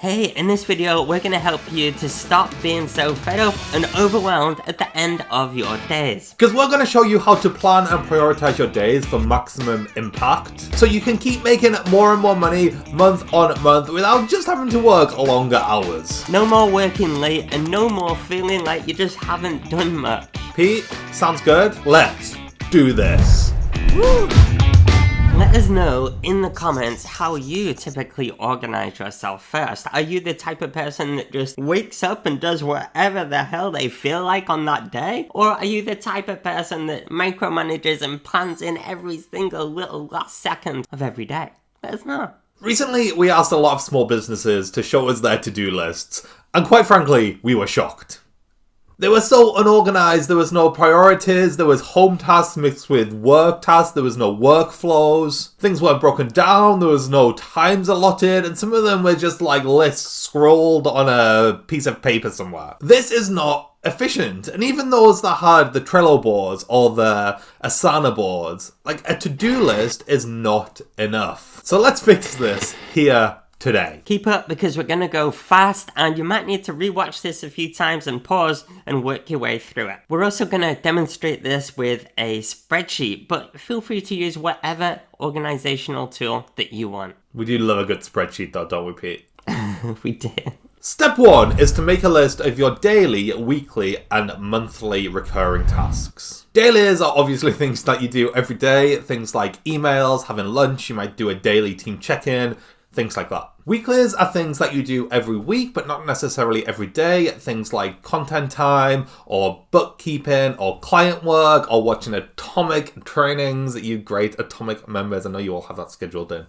Hey, in this video, we're going to help you to stop being so fed up and overwhelmed at the end of your days. Because we're going to show you how to plan and prioritize your days for maximum impact, so you can keep making more and more money month on month without just having to work longer hours. No more working late and no more feeling like you just haven't done much. Pete, sounds good? Let's do this. Woo! Let us know in the comments how you typically organize yourself first. Are you the type of person that just wakes up and does whatever the hell they feel like on that day? Or are you the type of person that micromanages and plans in every single little last second of every day? Let us know. Recently, we asked a lot of small businesses to show us their to-do lists, and quite frankly, we were shocked. They were so unorganized, there was no priorities, there was home tasks mixed with work tasks, there was no workflows, things weren't broken down, there was no times allotted, and some of them were just like lists scrolled on a piece of paper somewhere. This is not efficient, and even those that had the Trello boards or the Asana boards, like a to-do list is not enough. So let's fix this here today. Keep up because we're going to go fast and you might need to rewatch this a few times and pause and work your way through it. We're also going to demonstrate this with a spreadsheet, but feel free to use whatever organizational tool that you want. We do love a good spreadsheet though, don't we, Pete? We did. Step 1 is to make a list of your daily, weekly, and monthly recurring tasks. Dailies are obviously things that you do every day, things like emails, having lunch, you might do a daily team check-in, things like that. Weeklies are things that you do every week, but not necessarily every day. Things like content time, or bookkeeping, or client work, or watching Atomic trainings. You great Atomic members, I know you all have that scheduled in.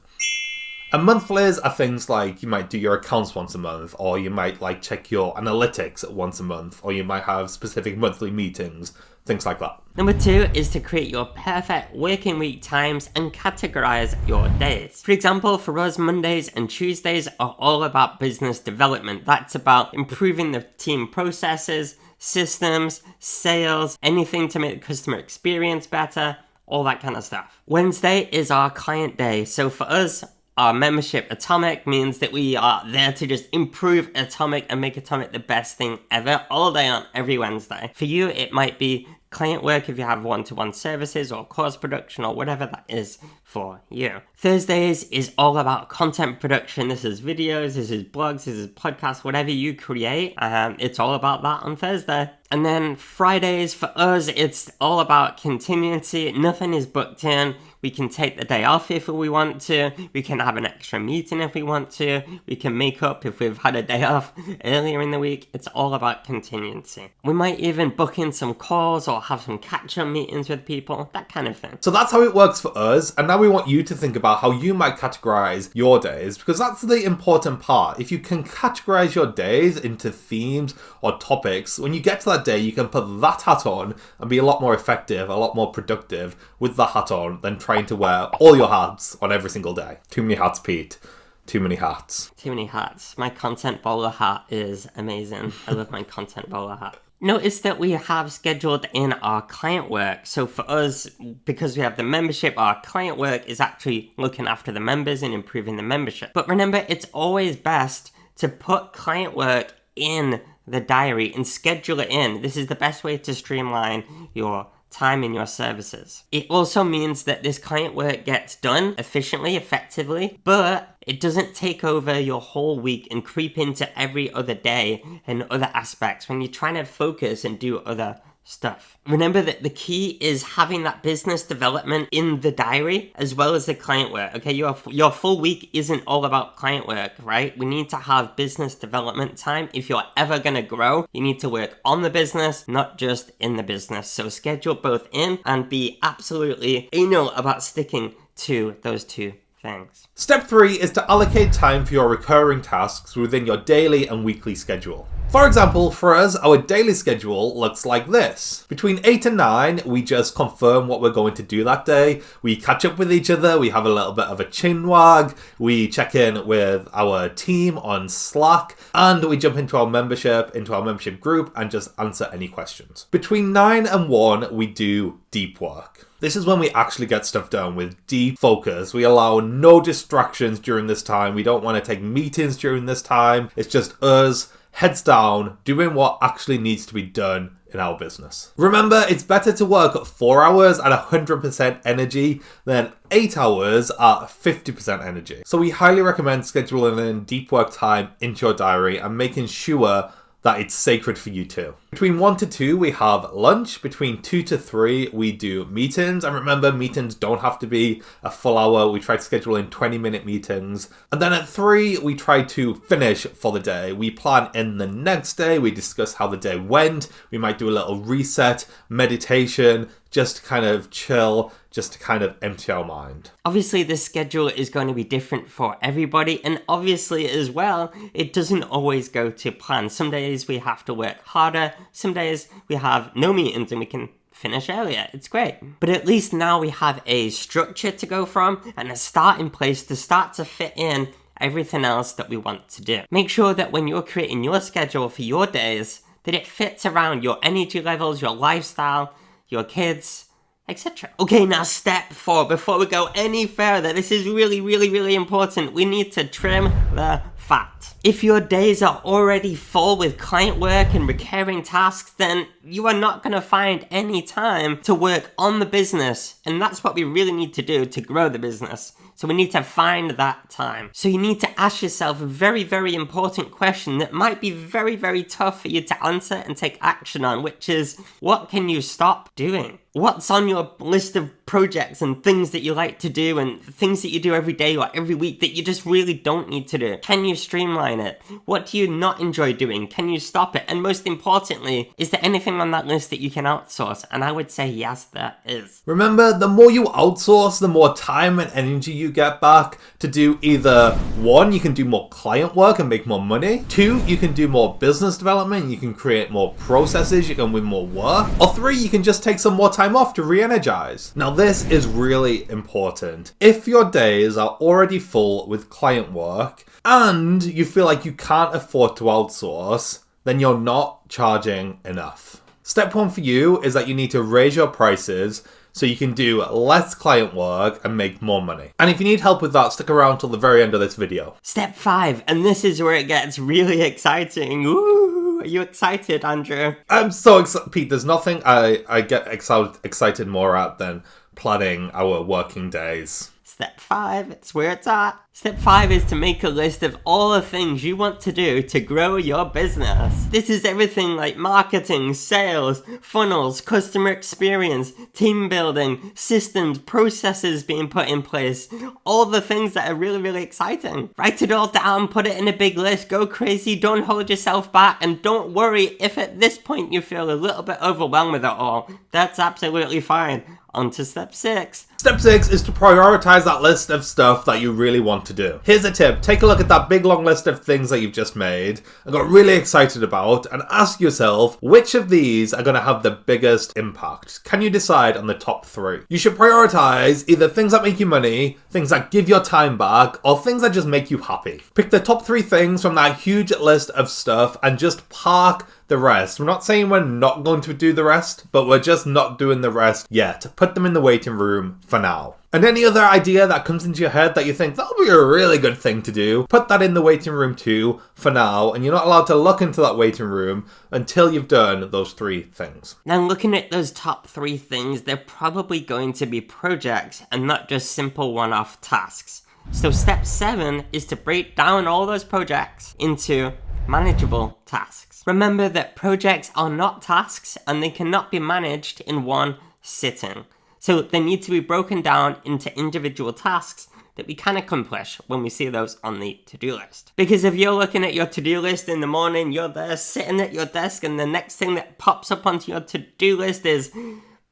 And monthlies are things like you might do your accounts once a month, or you might like check your analytics once a month, or you might have specific monthly meetings, things like that. Number 2 is to create your perfect working week times and categorize your days. For example, for us, Mondays and Tuesdays are all about business development. That's about improving the team processes, systems, sales, anything to make the customer experience better, all that kind of stuff. Wednesday is our client day. So for us, our membership Atomic means that we are there to just improve Atomic and make Atomic the best thing ever all day on every Wednesday. For you, it might be client work if you have one-to-one services or course production or whatever that is for you. Thursdays is all about content production. This is videos, this is blogs, this is podcasts, whatever you create. It's all about that on Thursday. And then Fridays for us, it's all about contingency. Nothing is booked in. We can take the day off if we want to. We can have an extra meeting if we want to. We can make up if we've had a day off earlier in the week. It's all about contingency. We might even book in some calls or have some catch-up meetings with people, that kind of thing. So that's how it works for us. And now we want you to think about how you might categorize your days, because that's the important part. If you can categorize your days into themes or topics, when you get to that day, you can put that hat on and be a lot more effective, a lot more productive with the hat on than trying to wear all your hats on every single day. Too many hats, Pete. Too many hats. Too many hats. My content bowler hat is amazing. I love my content bowler hat. Notice that we have scheduled in our client work. So for us, because we have the membership, our client work is actually looking after the members and improving the membership. But remember, it's always best to put client work in the diary and schedule it in. This is the best way to streamline your time in your services. It also means that this client work gets done efficiently, effectively, but it doesn't take over your whole week and creep into every other day and other aspects when you're trying to focus and do other stuff. Remember that the key is having that business development in the diary as well as the client work. Okay, your full week isn't all about client work, right? We need to have business development time. If you're ever going to grow, you need to work on the business, not just in the business. So schedule both in and be absolutely anal about sticking to those two things. Step 3 is to allocate time for your recurring tasks within your daily and weekly schedule. For example, for us, our daily schedule looks like this. Between 8 and 9, we just confirm what we're going to do that day. We catch up with each other, we have a little bit of a chin wag, we check in with our team on Slack, and we jump into our membership group and just answer any questions. Between 9 and 1, we do deep work. This is when we actually get stuff done with deep focus. We allow no distractions during this time. We don't want to take meetings during this time. It's just us, heads down, doing what actually needs to be done in our business. Remember, it's better to work 4 hours at 100% energy than 8 hours at 50% energy. So we highly recommend scheduling in deep work time into your diary and making sure that it's sacred for you too. Between 1 to 2, we have lunch. Between 2 to 3, we do meetings. And remember, meetings don't have to be a full hour. We try to schedule in 20-minute meetings. And then at 3, we try to finish for the day. We plan in the next day. We discuss how the day went. We might do a little reset, meditation, just to kind of chill, just to kind of empty our mind. Obviously, the schedule is going to be different for everybody, and obviously as well, it doesn't always go to plan. Some days we have to work harder, some days we have no meetings and we can finish earlier. It's great. But at least now we have a structure to go from and a starting place to start to fit in everything else that we want to do. Make sure that when you're creating your schedule for your days, that it fits around your energy levels, your lifestyle, your kids, etc. Okay, now step 4. Before we go any further, this is really important. We need to trim the fat. If your days are already full with client work and recurring tasks, then you are not going to find any time to work on the business. And that's what we really need to do to grow the business. So we need to find that time. So you need to ask yourself a very important question that might be very tough for you to answer and take action on, which is, what can you stop doing? What's on your list of projects and things that you like to do and things that you do every day or every week that you just really don't need to do? Can you streamline it? What do you not enjoy doing? Can you stop it? And most importantly, is there anything on that list that you can outsource? And I would say yes, there is. Remember, the more you outsource, the more time and energy you get back to do either 1, you can do more client work and make more money. 2, you can do more business development, you can create more processes, you can win more work. Or 3, you can just take some more time off to re-energize. Now this is really important. If your days are already full with client work and you feel like you can't afford to outsource, then you're not charging enough. Step 1 for you is that you need to raise your prices so you can do less client work and make more money. And if you need help with that, stick around till the very end of this video. Step 5, and this is where it gets really exciting. Ooh, are you excited, Andrew? I'm so excited, Pete. There's nothing I get excited more at than planning our working days. Step 5, it's where it's at. Step 5 is to make a list of all the things you want to do to grow your business. This is everything like marketing, sales, funnels, customer experience, team building, systems, processes being put in place. All the things that are really exciting. Write it all down, put it in a big list, go crazy, don't hold yourself back, and don't worry if at this point you feel a little bit overwhelmed with it all. That's absolutely fine. On to step 6. Step 6 is to prioritize that list of stuff that you really want to do. Here's a tip. Take a look at that big long list of things that you've just made and got really excited about and ask yourself which of these are going to have the biggest impact. Can you decide on the top 3? You should prioritize either things that make you money, things that give your time back, or things that just make you happy. Pick the top 3 things from that huge list of stuff and just park the rest. We're not saying we're not going to do the rest, but we're just not doing the rest yet. Put them in the waiting room for now. And any other idea that comes into your head that you think that'll be a really good thing to do, put that in the waiting room too for now, and you're not allowed to look into that waiting room until you've done those 3 things. Now looking at those top 3 things, they're probably going to be projects and not just simple one-off tasks. So step 7 is to break down all those projects into manageable tasks. Remember that projects are not tasks and they cannot be managed in one sitting. So they need to be broken down into individual tasks that we can accomplish when we see those on the to-do list. Because if you're looking at your to-do list in the morning, you're there sitting at your desk and the next thing that pops up onto your to-do list is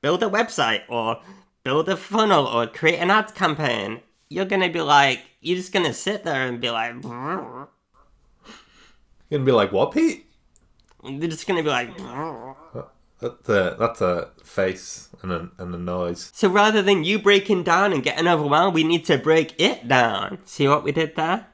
build a website or build a funnel or create an ad campaign, you're gonna be like, you're just gonna sit there and be like, You're gonna be like, what, Pete? They're just going to be like... That's a face and a noise. So rather than you breaking down and getting overwhelmed, we need to break it down. See what we did there?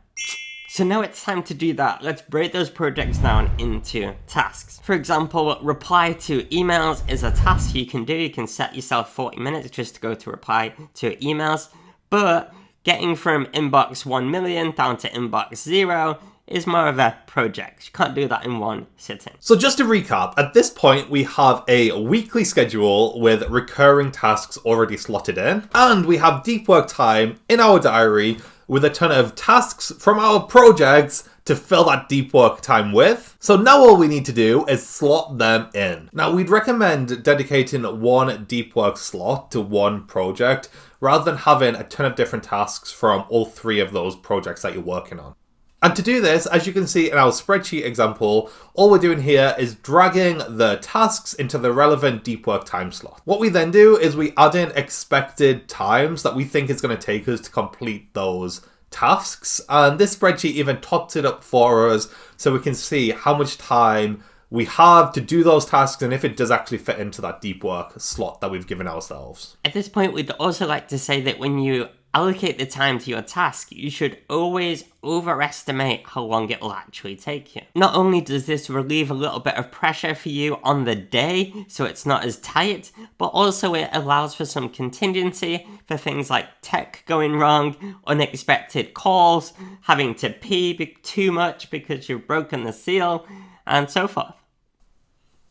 So now it's time to do that. Let's break those projects down into tasks. For example, reply to emails is a task you can do. You can set yourself 40 minutes just to go to reply to emails. But getting from inbox 1 million down to inbox 0 is more of a project. You can't do that in one sitting. So just to recap, at this point we have a weekly schedule with recurring tasks already slotted in, and we have deep work time in our diary with a ton of tasks from our projects to fill that deep work time with. So now all we need to do is slot them in. Now we'd recommend dedicating one deep work slot to one project rather than having a ton of different tasks from all 3 of those projects that you're working on. And to do this, as you can see in our spreadsheet example, all we're doing here is dragging the tasks into the relevant deep work time slot. What we then do is we add in expected times that we think it's going to take us to complete those tasks. And this spreadsheet even tots it up for us so we can see how much time we have to do those tasks and if it does actually fit into that deep work slot that we've given ourselves. At this point, we'd also like to say that when you allocate the time to your task, you should always overestimate how long it will actually take you. Not only does this relieve a little bit of pressure for you on the day, so it's not as tight, but also it allows for some contingency for things like tech going wrong, unexpected calls, having to pee too much because you've broken the seal, and so forth.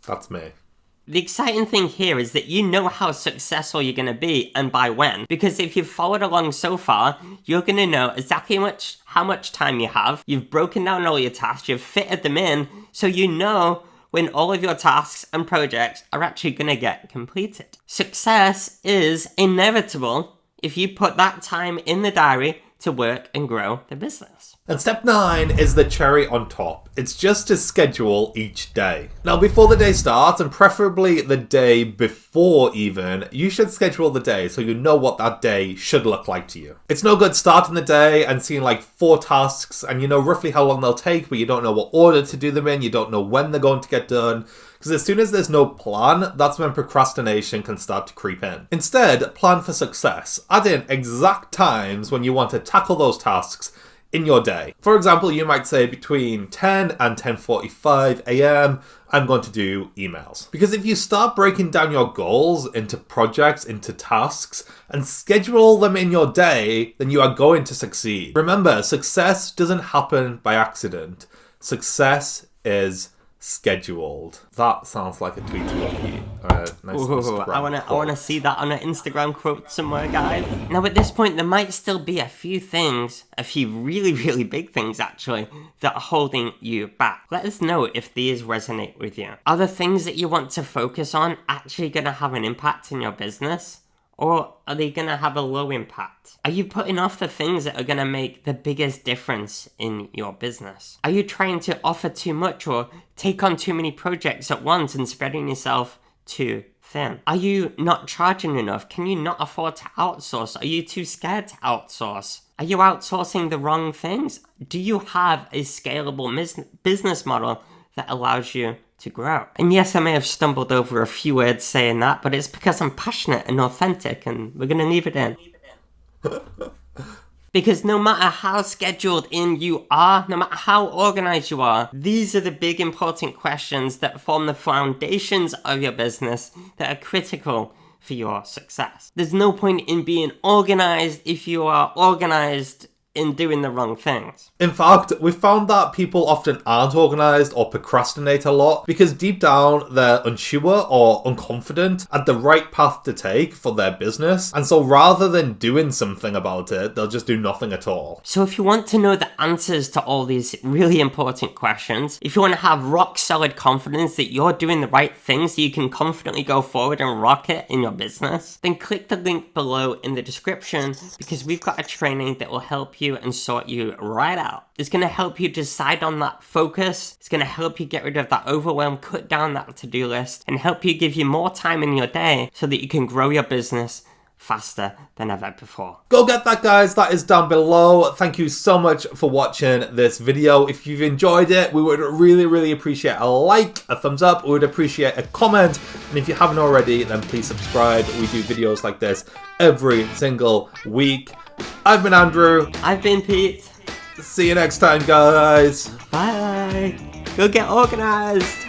That's me. The exciting thing here is that you know how successful you're going to be and by when. Because if you've followed along so far, you're going to know exactly how much time you have. You've broken down all your tasks, you've fitted them in, so you know when all of your tasks and projects are actually going to get completed. Success is inevitable if you put that time in the diary to work and grow the business. And step 9 is the cherry on top. It's just to schedule each day. Now, before the day starts, and preferably the day before even, you should schedule the day so you know what that day should look like to you. It's no good starting the day and seeing like 4 tasks and you know roughly how long they'll take, but you don't know what order to do them in, you don't know when they're going to get done. Because as soon as there's no plan, that's when procrastination can start to creep in. Instead, plan for success. Add in exact times when you want to tackle those tasks in your day. For example, you might say between 10 and 10:45 a.m. I'm going to do emails. Because if you start breaking down your goals into projects, into tasks, and schedule them in your day, then you are going to succeed. Remember, success doesn't happen by accident. Success is scheduled. That sounds like a tweet quote. I wanna see that on an Instagram quote somewhere, guys. Now at this point, there might still be a few really, really big things actually, that are holding you back. Let us know if these resonate with you. Are the things that you want to focus on actually gonna have an impact in your business? Or are they going to have a low impact? Are you putting off the things that are going to make the biggest difference in your business? Are you trying to offer too much or take on too many projects at once and spreading yourself too thin? Are you not charging enough? Can you not afford to outsource? Are you too scared to outsource? Are you outsourcing the wrong things? Do you have a scalable business model that allows you to grow? And yes, I may have stumbled over a few words saying that, but it's because I'm passionate and authentic, and we're going to leave it in. Because no matter how scheduled in you are, no matter how organized you are, these are the big important questions that form the foundations of your business that are critical for your success. There's no point in being organized if you are organized in doing the wrong things. In fact, we've found that people often aren't organised or procrastinate a lot because deep down they're unsure or unconfident at the right path to take for their business, and so rather than doing something about it, they'll just do nothing at all. So if you want to know the answers to all these really important questions, if you want to have rock solid confidence that you're doing the right things so you can confidently go forward and rock it in your business, then click the link below in the description, because we've got a training that will help you and sort you right out. It's going to help you decide on that focus. It's going to help you get rid of that overwhelm, cut down that to-do list, and help you give you more time in your day so that you can grow your business faster than ever before. Go get that, guys. That is down below. Thank you so much for watching this video. If you've enjoyed it, we would really appreciate a like, a thumbs up. We would appreciate a comment. And if you haven't already, then please subscribe. We do videos like this every single week. I've been Andrew. I've been Pete. See you next time, guys. Bye. Go get organised.